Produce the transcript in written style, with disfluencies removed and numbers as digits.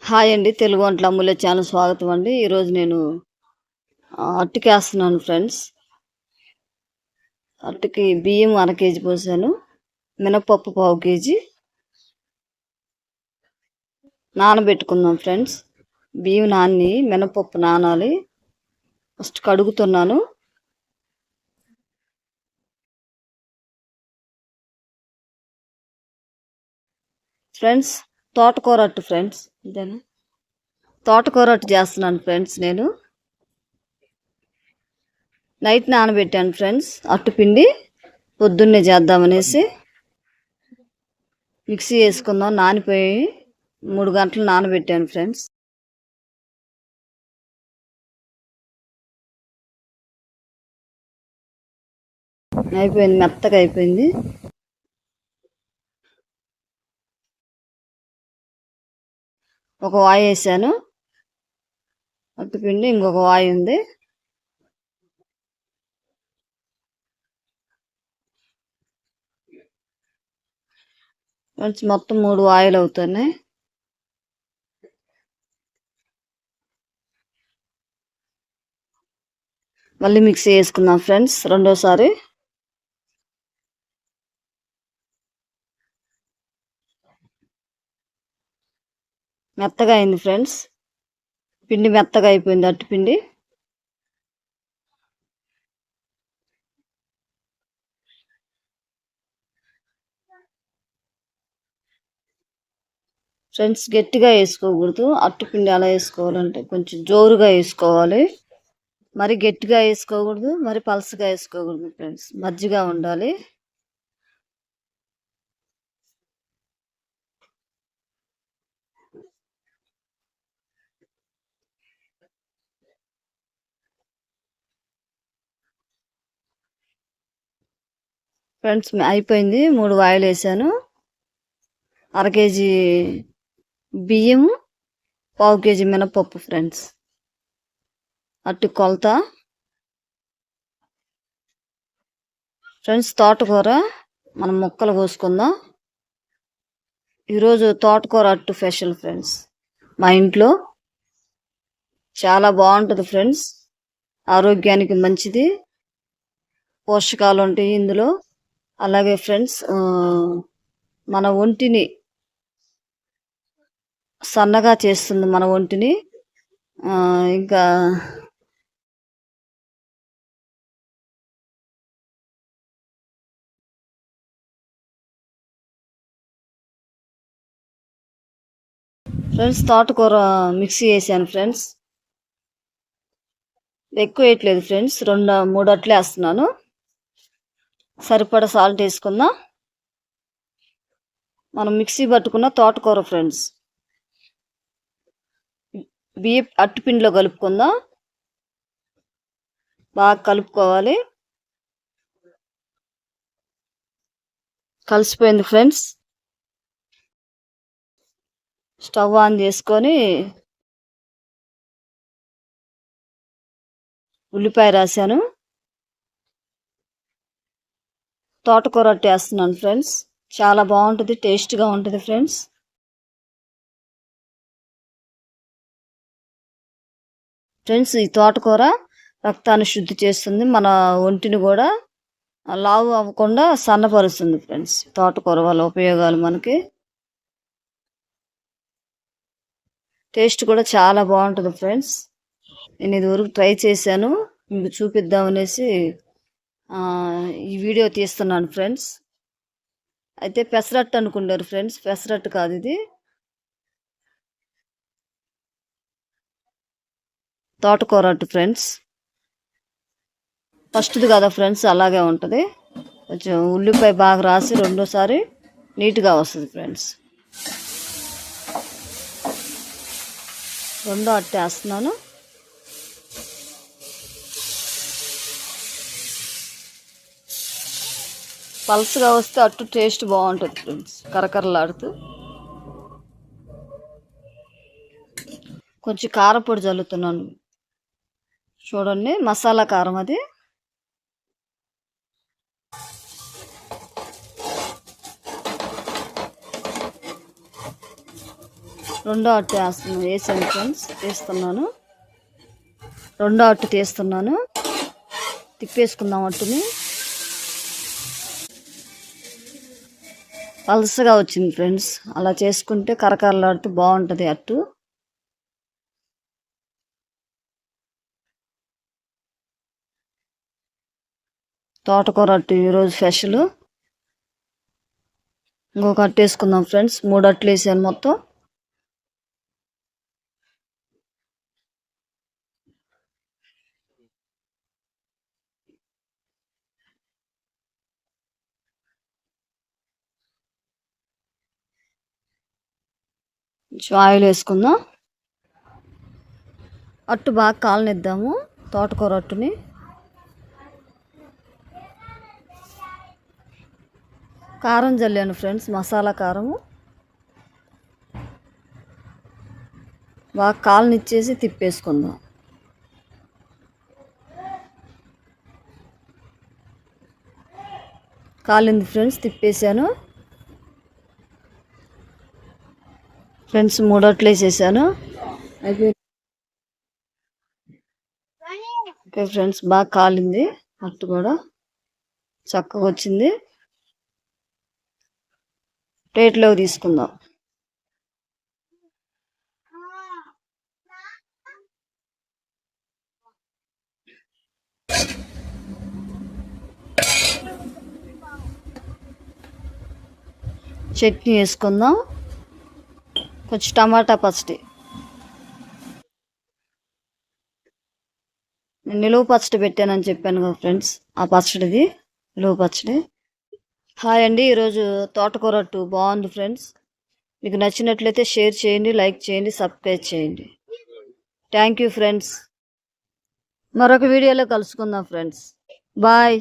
Hi అండి. తెలుగు వంటల అమూల్య channel స్వాగతం అండి. ఈరోజు నేను అట్టుకేస్తున్నాను ఫ్రెండ్స్. అట్టుకి బియ్యం అర కేజీ పోసాను, మినపప్పు పావు కేజీ నానబెట్టుకుందాం ఫ్రెండ్స్. బియ్యం నాని మినపప్పు నానాలి. ఫస్ట్ కడుగుతున్నాను. ఫ్రెండ్స్ తోటకూర అట్టు ఫ్రెండ్స్, ఇదేనా తోటకూర అట్టు చేస్తున్నాను ఫ్రెండ్స్. నేను నైట్ నానబెట్టాను ఫ్రెండ్స్. అట్టు పిండి పొద్దున్నే చేద్దామనేసి మిక్సీ వేసుకుందాం. నానిపోయి 3 గంటలు నానబెట్టాను ఫ్రెండ్స్. అయిపోయింది, మెత్తగా అయిపోయింది. ఒక వాయి వేసాను అట్టుపిండి, ఇంకొక వాయి ఉంది. మొత్తం 3 వాయిలు అవుతున్నాయి. మళ్ళీ మిక్సీ వేసుకుందాం ఫ్రెండ్స్ రెండోసారి. మెత్తగా అయింది ఫ్రెండ్స్. పిండి మెత్తగా అయిపోయింది, అట్టుపిండి. ఫ్రెండ్స్ గట్టిగా వేసుకోకూడదు. అట్టుపిండి అలా వేసుకోవాలంటే కొంచెం జోరుగా వేసుకోవాలి. మరి గట్టిగా వేసుకోకూడదు, మరి పలసగా వేసుకోకూడదు ఫ్రెండ్స్. మజ్జిగా ఉండాలి. ఫ్రెండ్స్ అయిపోయింది. 3 వాయిలు వేసాను. అర కేజీ బియ్యము, పావు కేజీ మినపప్పు ఫ్రెండ్స్. అట్టు కొలత ఫ్రెండ్స్. తోటకూర మనం ముక్కలు కోసుకుందాం. ఈరోజు తోటకూర అట్టు స్పెషల్ ఫ్రెండ్స్. మా ఇంట్లో చాలా బాగుంటుంది ఫ్రెండ్స్. ఆరోగ్యానికి మంచిది, పోషకాలు ఉంటాయి ఇందులో. అలాగే ఫ్రెండ్స్ మన ఒంటిని సన్నగా చేస్తుంది, మన ఒంటిని. ఇంకా ఫ్రెండ్స్ తోటకూర మిక్సీ వేసాను ఫ్రెండ్స్. ఎక్కువ వేయట్లేదు ఫ్రెండ్స్, 2-3 అట్లే వేస్తున్నాను. సరిపడా సాల్ట్ వేసుకుందాం. మనం మిక్సీ పట్టుకున్న తోటకూర ఫ్రెండ్స్ బియ్యం అట్టుపిండిలో కలుపుకుందాం. బాగా కలుపుకోవాలి. కలిసిపోయింది ఫ్రెండ్స్. స్టవ్ ఆన్ చేసుకొని ఉల్లిపాయ రాశాను. తోటకూర అట్టు వేస్తున్నాను ఫ్రెండ్స్. చాలా బాగుంటుంది, టేస్ట్గా ఉంటుంది ఫ్రెండ్స్. ఫ్రెండ్స్ ఈ తోటకూర రక్తాన్ని శుద్ధి చేస్తుంది, మన ఒంటిని కూడా లావు అవ్వకుండా సన్నపరుస్తుంది ఫ్రెండ్స్. తోటకూర వల్ల ఉపయోగాలు మనకి. టేస్ట్ కూడా చాలా బాగుంటుంది ఫ్రెండ్స్. నేను ఇదివరకు ట్రై చేశాను, మీకు చూపిద్దామనేసి ఈ వీడియో తీస్తున్నాను ఫ్రెండ్స్. అయితే పెసరట్టు అనుకుంటారు ఫ్రెండ్స్, పెసరట్టు కాదు ఇది. తోటకూర అట్టు ఫ్రెండ్స్. ఫస్ట్ది కదా ఫ్రెండ్స్, అలాగే ఉంటుంది. కొంచెం ఉల్లిపాయ బాగా రాసి రెండోసారి నీట్గా వస్తుంది ఫ్రెండ్స్. రెండో అట్టు వేస్తున్నాను. పల్స్గా వస్తే అట్టు టేస్ట్ బాగుంటుంది ఫ్రెండ్స్, కరకరలాడుతూ. కొంచెం కారపొడి చల్లుతున్నాను చూడండి, మసాలా కారం అది. రెండో అట్టు వేసాను ఫ్రెండ్స్, తీస్తున్నాను. రెండో అట్టు తీస్తున్నాను. తిప్పేసుకుందాం అట్టుని. పలసగా వచ్చింది ఫ్రెండ్స్. అలా చేసుకుంటే కరకరలాడుతూ బాగుంటుంది అట్టు. తోటకూర అట్టు ఈరోజు స్పెషల్. ఇంకొక అట్టు వేసుకుందాం ఫ్రెండ్స్. 3 అట్లు వేసాను మొత్తం. కొంచెం ఆయిల్ వేసుకుందాం. అట్టు బాగా కాలనిద్దాము, తోటకూర అట్టుని. కారం జల్లాను ఫ్రెండ్స్, మసాలా కారము. బాగా కాలనిచ్చేసి తిప్పేసుకుందాం. కాలింది ఫ్రెండ్స్, తిప్పేసాను. ఫ్రెండ్స్ 3 అట్లు వేసేసాను. అయిపోయి ఓకే ఫ్రెండ్స్, బాగా కాలింది అట్టు కూడా, చక్కగా వచ్చింది. ప్లేట్లోకి తీసుకుందాం. చట్నీ వేసుకుందాం. కొంచెం టమాటా పచ్చడి. నేను నిలువ పచ్చడి పెట్టానని చెప్పాను కదా ఫ్రెండ్స్, ఆ పచ్చడిది నిలువ పచ్చడి. హాయ్ అండి, ఈరోజు తోటకూర అట్టు బాగుంది ఫ్రెండ్స్. మీకు నచ్చినట్లయితే షేర్ చేయండి, లైక్ చేయండి, సబ్స్క్రైబ్ చేయండి. Thank you friends. మరొక వీడియోలో కలుసుకుందాం ఫ్రెండ్స్. బాయ్.